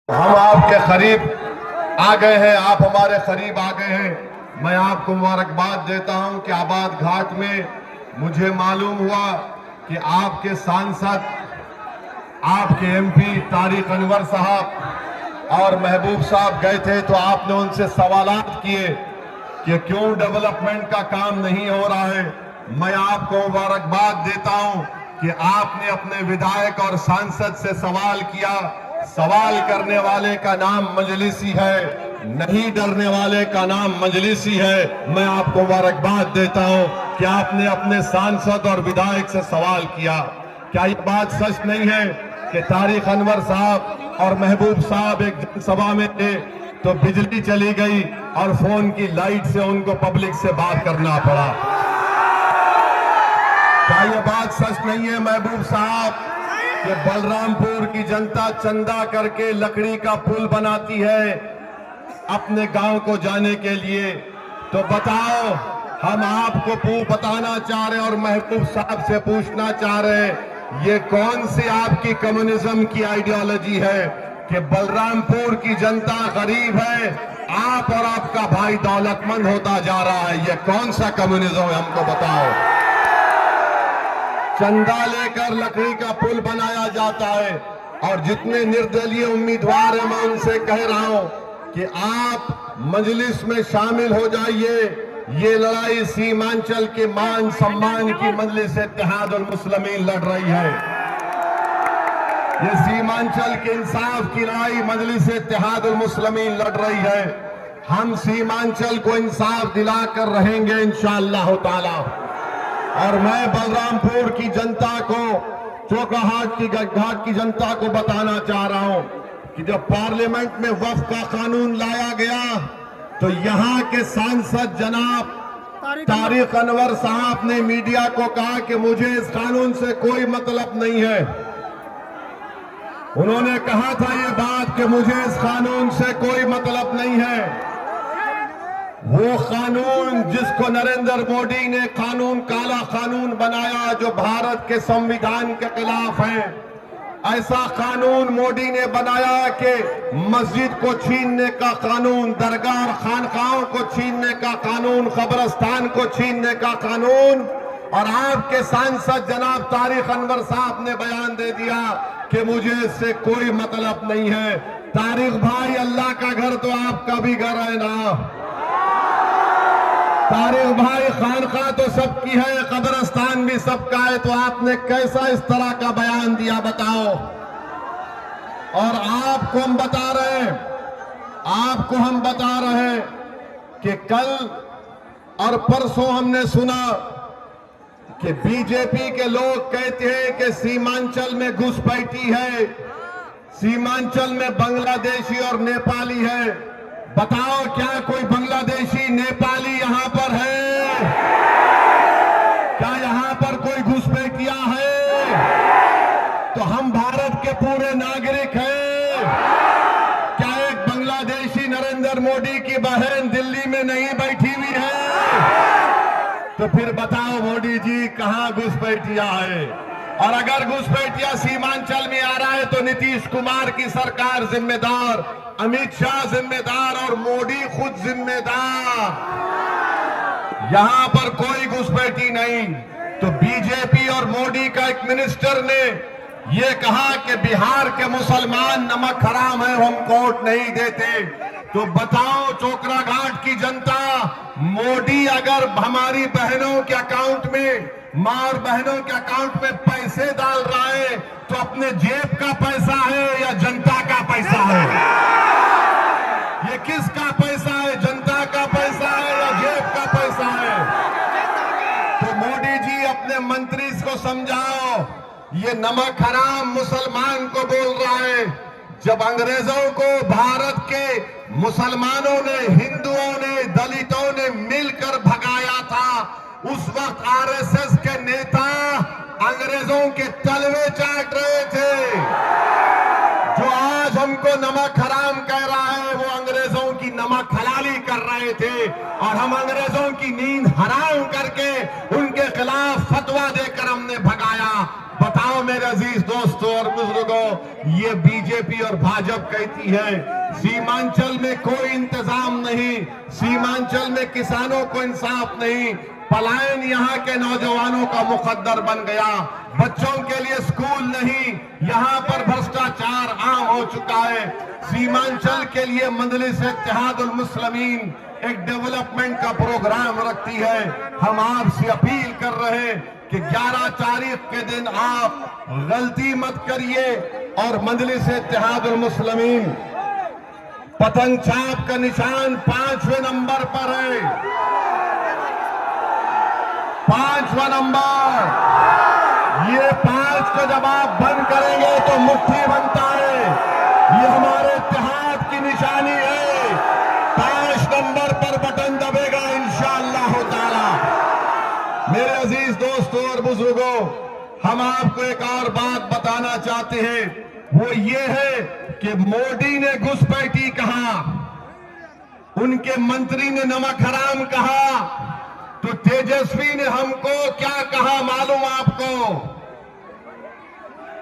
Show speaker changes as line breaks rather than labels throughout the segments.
हम आपके करीब आ गए हैं, आप हमारे करीब आ गए हैं। मैं आपको मुबारकबाद देता हूं कि आबाद घाट में मुझे मालूम हुआ कि आपके सांसद, आपके एमपी तारिक अनवर साहब और महबूब साहब गए थे, तो आपने उनसे सवालात किए कि क्यों डेवलपमेंट का काम नहीं हो रहा है। मैं आपको मुबारकबाद देता हूं कि आपने अपने विधायक और सांसद से सवाल किया। सवाल करने वाले का नाम मजलिसी है, नहीं डरने वाले का नाम मजलिसी है। मैं आपको मुबारकबाद देता हूं कि आपने अपने सांसद और विधायक से सवाल किया। क्या ये बात सच नहीं है कि तारिक अनवर साहब और महबूब साहब एक जनसभा में थे तो बिजली चली गई और फोन की लाइट से उनको पब्लिक से बात करना पड़ा? क्या ये बात सच नहीं है महबूब साहब कि बलरामपुर की जनता चंदा करके लकड़ी का पुल बनाती है अपने गांव को जाने के लिए? तो बताओ, हम आपको बताना चाह रहे हैं और महबूब साहब से पूछना चाह रहे हैं, ये कौन सी आपकी कम्युनिज्म की आइडियोलॉजी है कि बलरामपुर की जनता गरीब है, आप और आपका भाई दौलतमंद होता जा रहा है? ये कौन सा कम्युनिज्म है, हमको बताओ। चंदा लेकर लकड़ी का पुल बनाया जाता है और जितने निर्दलीय उम्मीदवार हैं, मैं उनसे कह रहा हूं कि आप मजलिस में शामिल हो जाइए। ये लड़ाई सीमांचल के मान सम्मान की मजलिस इत्तेहादुल मुस्लिमीन लड़ रही है। ये सीमांचल के इंसाफ की लड़ाई मजलिस इत्तेहादुल मुस्लिमीन लड़ रही है। हम सीमांचल को इंसाफ दिलाकर रहेंगे इंशाअल्लाह ताला। और मैं बलरामपुर की जनता को, चोकाहाट की घाट की जनता को बताना चाह रहा हूं कि जब पार्लियामेंट में वक्फ का कानून लाया गया तो यहां के सांसद जनाब तारिक अनवर साहब ने मीडिया को कहा कि मुझे इस कानून से कोई मतलब नहीं है। उन्होंने कहा था ये बात कि मुझे इस कानून से कोई मतलब नहीं है। वो कानून जिसको नरेंद्र मोदी ने कानून काला कानून बनाया, जो भारत के संविधान के खिलाफ है, ऐसा कानून मोदी ने बनाया कि मस्जिद को छीनने का कानून, दरगाह और खानकाहों को छीनने का कानून, कब्रिस्तान को छीनने का कानून। और आपके सांसद जनाब तारिक अनवर साहब ने बयान दे दिया कि मुझे इससे कोई मतलब नहीं है। तारिक भाई, अल्लाह का घर तो आपका भी घर है ना। तारिक भाई, खानका तो सबकी है, कब्रिस्तान भी सबका है, तो आपने कैसा इस तरह का बयान दिया, बताओ। और आपको हम बता रहे हैं, कि कल और परसों हमने सुना कि बीजेपी के लोग कहते हैं कि सीमांचल में घुसपैठी है, सीमांचल में बांग्लादेशी और नेपाली है। बताओ, क्या कोई बांग्लादेशी नेपाली यहां पर है? क्या यहां पर कोई घुसपैठिया है? तो हम भारत के पूरे नागरिक हैं। क्या एक बांग्लादेशी नरेंद्र मोदी की बहन दिल्ली में नहीं बैठी हुई है? तो फिर बताओ मोदी जी, कहां घुसपैठिया है? और अगर घुसपैठिया सीमांचल में आ रहा है तो नीतीश कुमार की सरकार जिम्मेदार, अमित शाह जिम्मेदार और मोदी खुद जिम्मेदार। यहां पर कोई घुसपैठी नहीं। तो बीजेपी और मोदी का एक मिनिस्टर ने यह कहा कि बिहार के मुसलमान नमक हराम है, हम वोट नहीं देते। तो बताओ चोकरा घाट की जनता, मोदी अगर हमारी बहनों के अकाउंट में, मां और बहनों के अकाउंट में पैसे डाल रहा है तो अपने जेब का पैसा है या जनता का पैसा है? ये किसका पैसा है? जनता का पैसा है या जेब का पैसा है? तो मोदी जी, अपने मंत्री को समझाओ, ये नमक हराम मुसलमान को बोल रहा है। जब अंग्रेजों को भारत के मुसलमानों ने, हिंदुओं ने, दलितों ने मिलकर भगाया था, उस वक्त आरएसएस के नेता अंग्रेजों के तलवे चाट रहे थे। जो आज हमको नमक हराम कह रहा है, वो अंग्रेजों की नमक हलाली कर रहे थे और हम अंग्रेजों की नींद हराम करके उनके खिलाफ फतवा देकर हमने भगाया। बताओ मेरे अजीज दोस्तों और बुजुर्गों, ये बीजेपी और भाजपा कहती है। सीमांचल में कोई इंतजाम नहीं, सीमांचल में किसानों को इंसाफ नहीं, पलायन यहाँ के नौजवानों का मुकद्दर बन गया, बच्चों के लिए स्कूल नहीं, यहाँ पर भ्रष्टाचार आम हो चुका है। सीमांचल के लिए मजलिस इत्तेहादुल मुस्लिमीन एक डेवलपमेंट का प्रोग्राम रखती है। हम आपसे अपील कर रहे हैं कि 11 तारीख के दिन आप गलती मत करिए और मजलिस इत्तेहादुल मुस्लिमीन पतंग छाप का निशान 5वें नंबर पर है। 5वां नंबर, ये 5 को जब आप बंद करेंगे तो मुट्ठी बनता है। ये हमारे इत्तेहाद की निशानी है। 5 नंबर पर बटन दबेगा इंशाअल्लाह ताला। मेरे अजीज दोस्तों और बुजुर्गों, हम आपको एक और बात बताना चाहते हैं, वो ये है कि मोदी ने घुसपैठी कहा, उनके मंत्री ने नमक हराम कहा, तो तेजस्वी ने हमको क्या कहा मालूम आपको?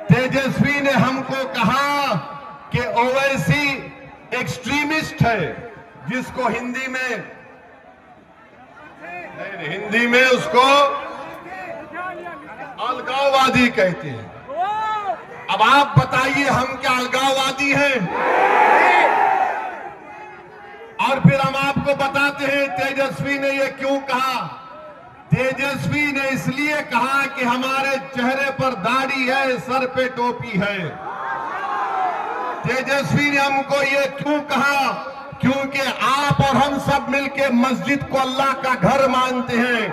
तेजस्वी ने हमको कहा कि ओवैसी एक्सट्रीमिस्ट है, जिसको हिंदी में उसको अलगाववादी कहते हैं। अब आप बताइए हम क्या अलगाववादी हैं? और फिर हम आपको बताते हैं तेजस्वी ने ये क्यों कहा। तेजस्वी ने इसलिए कहा कि हमारे चेहरे पर दाढ़ी है, सर पे टोपी है। तेजस्वी ने हमको ये क्यों कहा? क्योंकि आप और हम सब मिलके मस्जिद को अल्लाह का घर मानते हैं।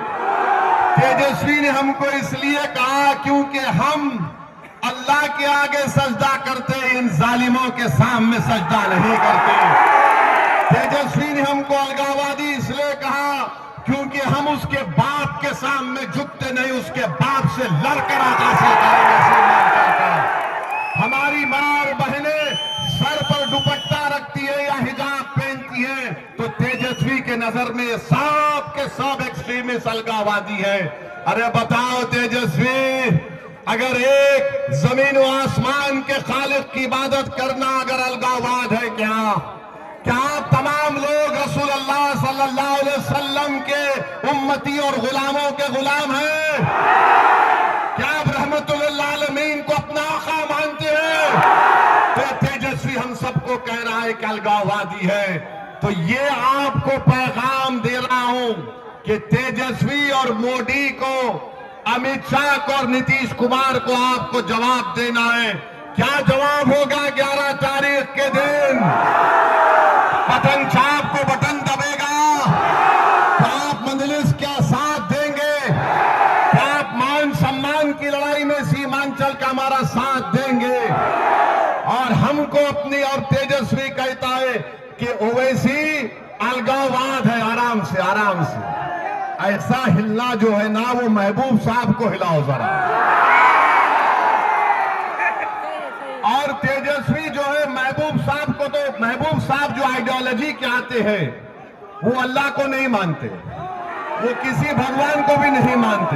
तेजस्वी ने हमको इसलिए कहा क्योंकि हम अल्लाह के आगे सजदा करते हैं, इन जालिमों के सामने सजदा नहीं करते। तेजस्वी ने हमको अलगाववादी इसलिए कहा क्योंकि हम उसके बाप के सामने झुकते नहीं, उसके बाप से लड़कर हासिल करेंगे सीमांचल का। हमारी मां और बहनें सर पर दुपट्टा रखती है या हिजाब पहनती है, तो तेजस्वी के नजर में सब के सब एक्सट्रीमिस्ट अलगाववादी है। अरे बताओ तेजस्वी, अगर एक जमीन व आसमान के खालिक की इबादत करना अगर अलगाववाद है क्या आप तमाम लोग रसूल अल्लाह सल्लल्लाहु अलैहि वसल्लम के उम्मती और गुलामों के गुलाम हैं? क्या आप रहमतुल लिल आलमीन को अपना आका मानते हैं? तो तेजस्वी हम सबको कह रहा है कि अलगाववादी है। तो ये आपको पैगाम दे रहा हूं कि तेजस्वी और मोदी को, अमित शाह को और नीतीश कुमार को आपको जवाब देना है। क्या जवाब होगा 11 तारीख के दिन? पतंग छाप को बटन दबेगा? क्या आप मजलिस का साथ देंगे? क्या आप मान सम्मान की लड़ाई में सीमांचल का हमारा साथ देंगे? और हमको अपनी, और तेजस्वी कहता है कि ओवैसी अलगाववाद है। आराम से ऐसा हिलना जो है ना, वो महबूब साहब को हिलाओ जरा। और तेजस्वी जो है महबूब साहब को, तो महबूब साहब जो आइडियोलॉजी के आते हैं वो अल्लाह को नहीं मानते, वो किसी भगवान को भी नहीं मानते,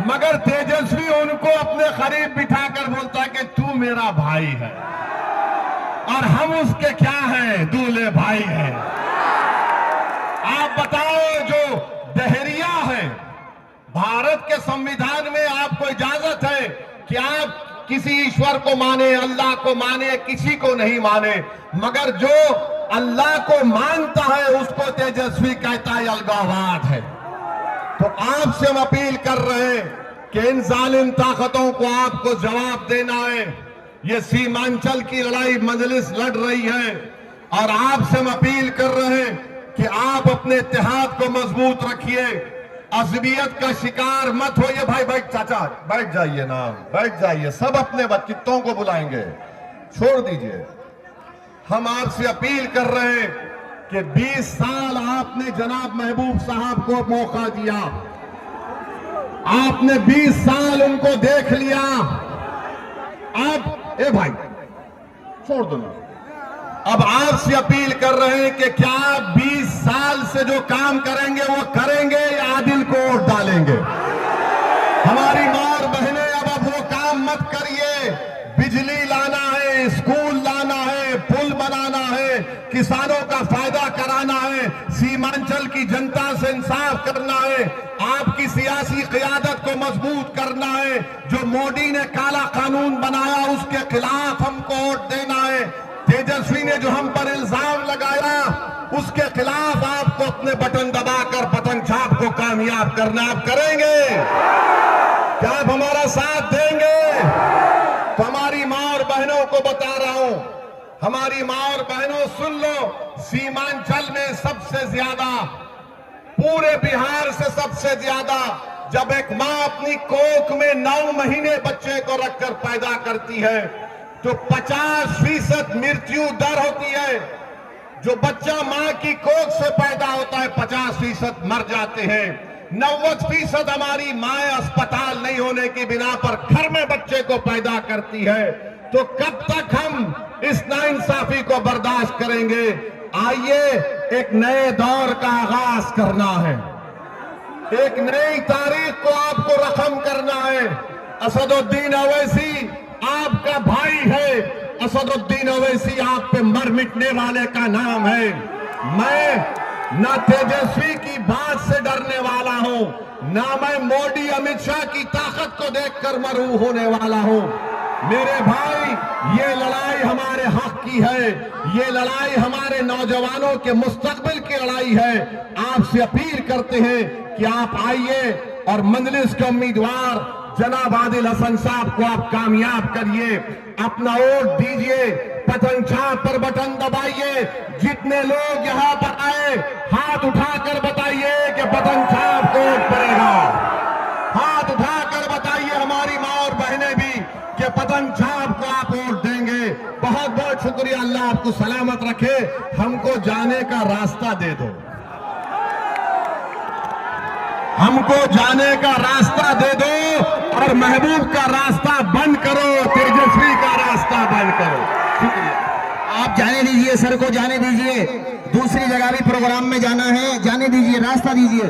मगर तेजस्वी उनको अपने करीब बिठाकर बोलता है कि तू मेरा भाई है और हम उसके क्या हैं, दूल्हे भाई हैं। आप बताओ, जो दहरिया है, भारत के संविधान में आपको इजाजत है कि आप किसी ईश्वर को माने, अल्लाह को माने, किसी को नहीं माने, मगर जो अल्लाह को मानता है उसको तेजस्वी कहता है अलगाववाद है। तो आपसे हम अपील कर रहे हैं कि इन जालिम ताकतों को आपको जवाब देना है। ये सीमांचल की लड़ाई मजलिस लड़ रही है और आपसे हम अपील कर रहे हैं कि आप अपने इत्तेहाद को मजबूत रखिए, अज़बियत का शिकार मत होइए। भाई बैठ, चाचा बैठ जाइए ना, बैठ जाइए, सब अपने बच्चों को बुलाएंगे, छोड़ दीजिए। हम आपसे अपील कर रहे हैं कि 20 साल आपने जनाब महबूब साहब को मौका दिया, आपने 20 साल उनको देख लिया। अब ए भाई छोड़ दो ना। अब आपसे अपील कर रहे हैं कि क्या आप 20 साल से जो काम करेंगे वो करेंगे या आदिल को वोट डालेंगे? हमारी मां और बहनें, अब वो काम मत करिए। बिजली लाना किसानों का फायदा कराना है, सीमांचल की जनता से इंसाफ करना है, आपकी सियासी क़यादत को मजबूत करना है। जो मोदी ने काला कानून बनाया उसके खिलाफ हमको वोट देना है। तेजस्वी ने जो हम पर इल्जाम लगाया उसके खिलाफ आपको अपने बटन दबाकर बटन छाप को कामयाब करना। आप करेंगे क्या? आप हमारा साथ देंगे? तो हमारी मां और बहनों को बता रहा हूं, हमारी मां और बहनों सुन लो, सीमांचल में सबसे ज्यादा, पूरे बिहार से सबसे ज्यादा जब एक मां अपनी कोख में 9 महीने बच्चे को रखकर पैदा करती है तो 50% मृत्यु दर होती है। जो बच्चा मां की कोख से पैदा होता है 50% मर जाते हैं। 90% हमारी माएं अस्पताल नहीं होने की बिना पर घर में बच्चे को पैदा करती है। तो कब तक हम इस नाइंसाफी को बर्दाश्त करेंगे? आइए एक नए दौर का आगाज करना है, एक नई तारीख को आपको रकम करना है। असदुद्दीन ओवैसी आपका भाई है, असदुद्दीन ओवैसी आप पे मर मिटने वाले का नाम है। मैं ना तेजस्वी की बात से डरने वाला हूं, ना मैं मोदी अमित शाह की ताकत को देखकर मरू होने वाला हूं। मेरे भाई, ये लड़ाई हमारे हक की है, ये लड़ाई हमारे नौजवानों के मुस्तकबिल की लड़ाई है। आपसे अपील करते हैं कि आप आइए और मंजलिस के उम्मीदवार जनाब आदिल हसन साहब को आप कामयाब करिए, अपना वोट दीजिए, बटन छाप पर बटन दबाइए। जितने लोग यहां पर आए हाथ उठाकर बताइए कि बटन छाप को वोट पड़ेगा। हाथ उठाकर बताइए हमारी मां और बहनें भी कि बटन छाप को आप वोट देंगे। बहुत बहुत शुक्रिया, अल्लाह आपको सलामत रखे। हमको जाने का रास्ता दे दो, हमको जाने का रास्ता दे दो और महबूब का रास्ता बंद करो, तेजस्वी का रास्ता बंद करो। शुक्रिया।
आप जाने दीजिए, सर को जाने दीजिए, दूसरी जगह भी प्रोग्राम में जाना है, जाने दीजिए, रास्ता दीजिए।